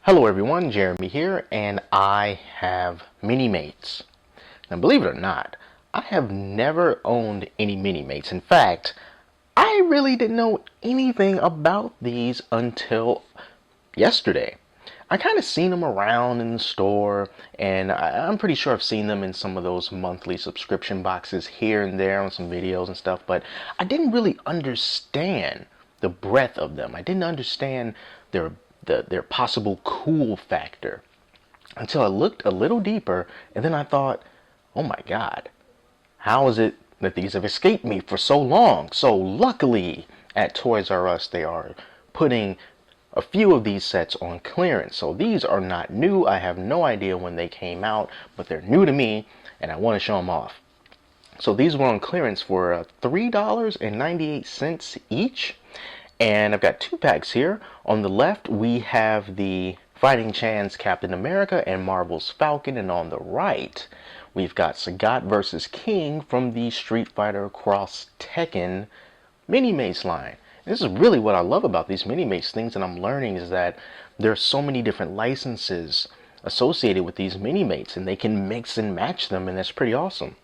Hello everyone, Jeremy here, and I have Minimates. Now believe it or not, I have never owned any Minimates. In fact, I really didn't know anything about these until yesterday. I kind of seen them around in the store, and I'm pretty sure I've seen them in some of those monthly subscription boxes here and there on some videos and stuff, but I didn't really understand the breadth of them. I didn't understand their their possible cool factor until I looked a little deeper, and then I thought, oh my God, how is it that these have escaped me for so long? So luckily at Toys R Us they are putting a few of these sets on clearance. So these are not new. I have no idea when they came out, but they're new to me and I want to show them off. So these were on clearance for $3.98 each. And I've got two packs here. On the left, we have the Fighting Chance Captain America and Marvel's Falcon. And on the right, we've got Sagat versus King from the Street Fighter X Tekken Minimates line. This is really what I love about these Minimates things, and I'm learning is that there's so many different licenses associated with these Minimates, and they can mix and match them, and that's pretty awesome.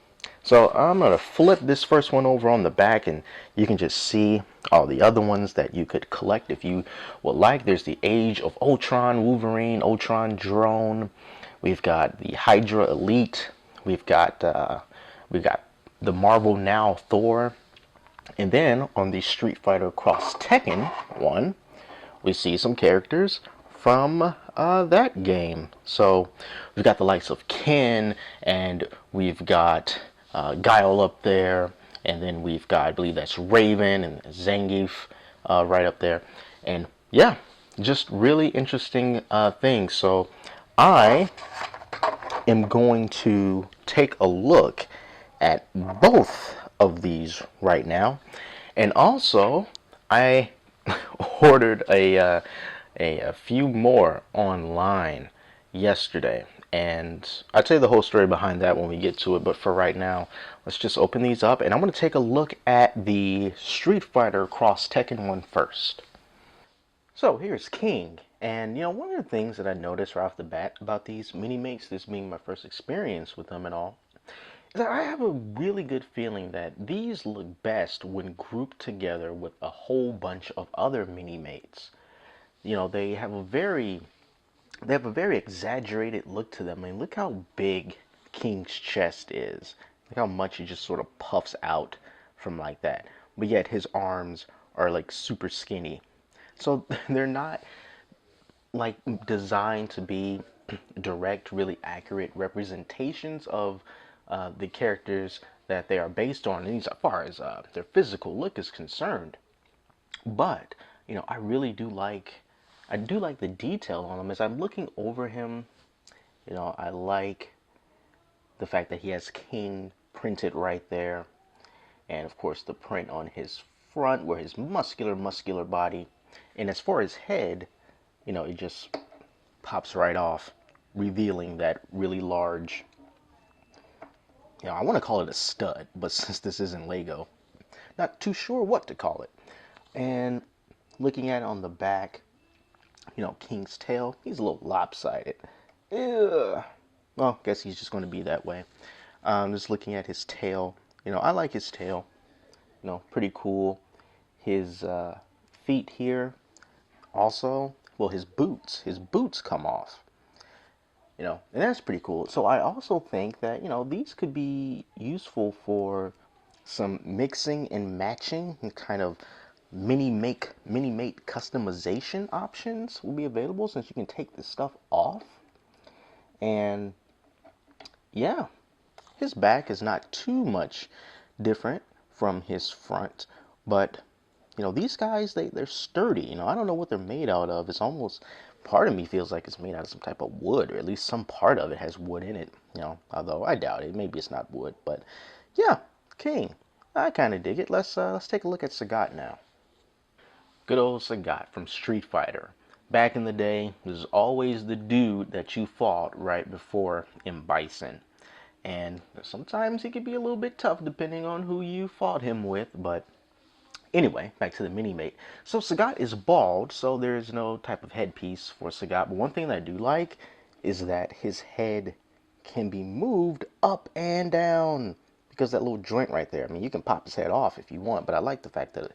So I'm going to flip this first one over on the back, and you can just see all the other ones that you could collect if you would like. There's the Age of Ultron Wolverine, Ultron Drone. We've got the Hydra Elite. We've got the Marvel Now Thor. And then on the Street Fighter X Tekken one, we see some characters from that game. So we've got the likes of Ken, and we've got Guile up there, and then we've got, I believe that's Raven and Zangief right up there. And yeah, just really interesting things. So I am going to take a look at both of these right now. And also, I ordered a few more online yesterday, and I'll tell you the whole story behind that when we get to it. But for right now, let's just open these up, and I'm going to take a look at the Street Fighter X Tekken one first. So here's King, and one of the things that I noticed right off the bat about these Minimates, this being my first experience with them and all, is that I have a really good feeling that these look best when grouped together with a whole bunch of other Minimates. They have a very exaggerated look to them. I mean, look how big King's chest is. Look how much he just sort of puffs out from like that. But yet his arms are like super skinny. So they're not like designed to be direct, really accurate representations of the characters that they are based on, as far as their physical look is concerned. But I really do like the detail on him. As I'm looking over him, I like the fact that he has King printed right there, and of course the print on his front where his muscular body, and as far as head, it just pops right off, revealing that really large, I want to call it a stud, but since this isn't Lego, not too sure what to call it. And looking at it on the back, King's tail, he's a little lopsided. Ugh. Well, I guess he's just going to be that way. Just looking at his tail, I like his tail. Pretty cool. His feet here, also, well, his boots come off. And that's pretty cool. So I also think that, these could be useful for some mixing and matching and kind of mini-mate customization options will be available, since you can take this stuff off. And yeah, his back is not too much different from his front, but these guys, they're sturdy. I don't know what they're made out of. It's almost, part of me feels like it's made out of some type of wood, or at least some part of it has wood in it, although I doubt it. Maybe it's not wood, but yeah, King, I kind of dig it. Let's take a look at Sagat now. Good old Sagat from Street Fighter. Back in the day, there's always the dude that you fought right before M. Bison. And sometimes he could be a little bit tough depending on who you fought him with, but Anyway, back to the Mini-Mate. So Sagat is bald, so there is no type of headpiece for Sagat. But one thing that I do like is that his head can be moved up and down because that little joint right there. I mean, you can pop his head off if you want, but I like the fact that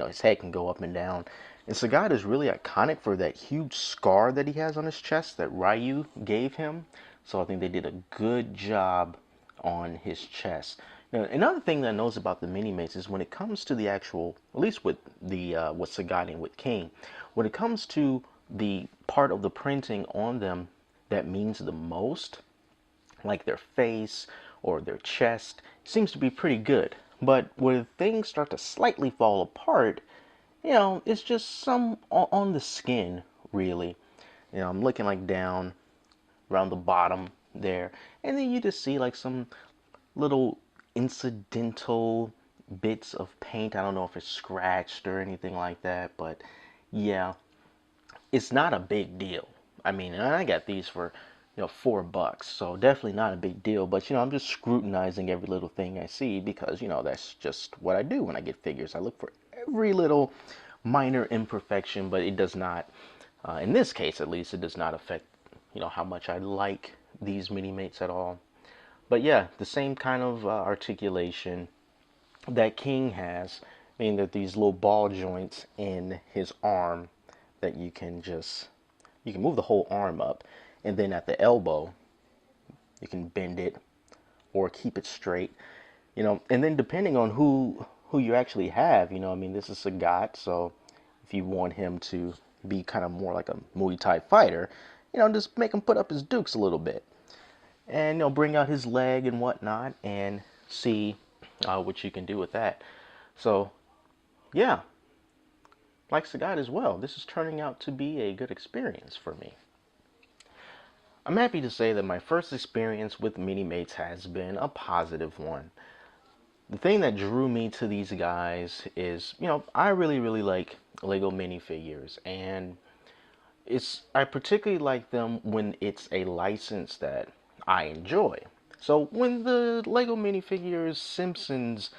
his head can go up and down. And Sagat is really iconic for that huge scar that he has on his chest that Ryu gave him. So I think they did a good job on his chest. Now, another thing that I notice about the Minimates is when it comes to the actual, at least with the with Sagat and with King, when it comes to the part of the printing on them that means the most, like their face or their chest, seems to be pretty good. But where things start to slightly fall apart, it's just some on the skin, really. I'm looking like down around the bottom there, and then you just see like some little incidental bits of paint. I don't know if it's scratched or anything like that, but yeah, it's not a big deal. I mean, and I got these for $4, so definitely not a big deal. But I'm just scrutinizing every little thing I see because that's just what I do when I get figures. I look for every little minor imperfection, but it does not, in this case at least, it does not affect how much I like these mini mates at all. But yeah, the same kind of articulation that King has, meaning that these little ball joints in his arm that you can move the whole arm up, and then at the elbow you can bend it or keep it straight, and then depending on who you actually have, I mean, this is Sagat, so if you want him to be kind of more like a Muay Thai fighter, just make him put up his dukes a little bit, and bring out his leg and whatnot, and see what you can do with that. So yeah, like Sagat as well, this is turning out to be a good experience for me. I'm happy to say that my first experience with Minimates has been a positive one. The thing that drew me to these guys is, I really, really like Lego minifigures, and I particularly like them when it's a license that I enjoy. So when the Lego minifigures Simpsons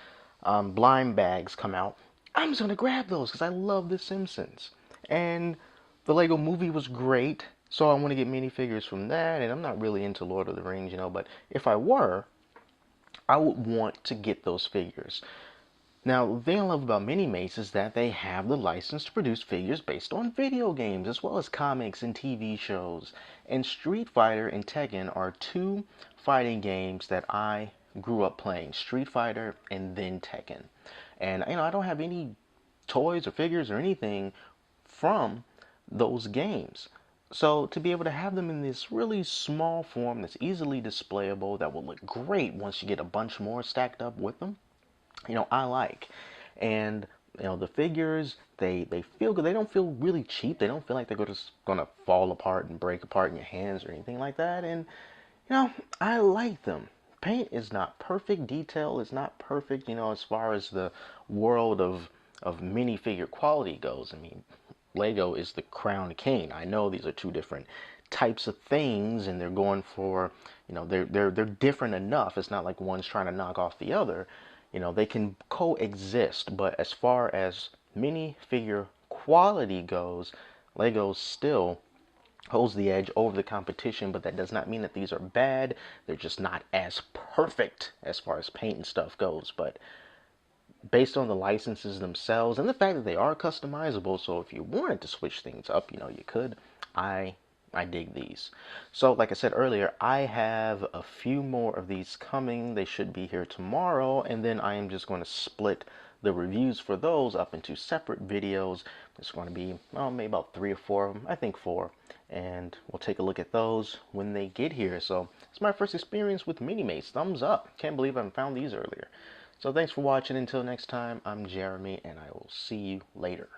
blind bags come out, I'm just gonna grab those because I love The Simpsons. And the Lego movie was great, so I want to get minifigures from that. And I'm not really into Lord of the Rings, but if I were, I would want to get those figures. Now, the thing I love about Minimates is that they have the license to produce figures based on video games, as well as comics and TV shows. And Street Fighter and Tekken are two fighting games that I grew up playing. Street Fighter and then Tekken. And, I don't have any toys or figures or anything from those games. So to be able to have them in this really small form that's easily displayable, that will look great once you get a bunch more stacked up with them, I like. And the figures, they feel good. They don't feel really cheap. They don't feel like they're just gonna fall apart and break apart in your hands or anything like that. And I like them. Paint is not perfect, detail is not perfect, as far as the world of minifigure quality goes. I mean, Lego is the crown king. I know these are two different types of things, and they're going for, they're different enough. It's not like one's trying to knock off the other. They can coexist, but as far as minifigure quality goes, Lego still holds the edge over the competition, but that does not mean that these are bad. They're just not as perfect as far as paint and stuff goes. But based on the licenses themselves and the fact that they are customizable, so if you wanted to switch things up, you could. I dig these. So like I said earlier, I have a few more of these coming. They should be here tomorrow, and then I am just going to split the reviews for those up into separate videos. There's going to be, well, maybe about 3 or 4 of them. I think 4. And we'll take a look at those when they get here. So it's my first experience with Minimates. Thumbs up. Can't believe I haven't found these earlier. So thanks for watching. Until next time, I'm Jeremy, and I will see you later.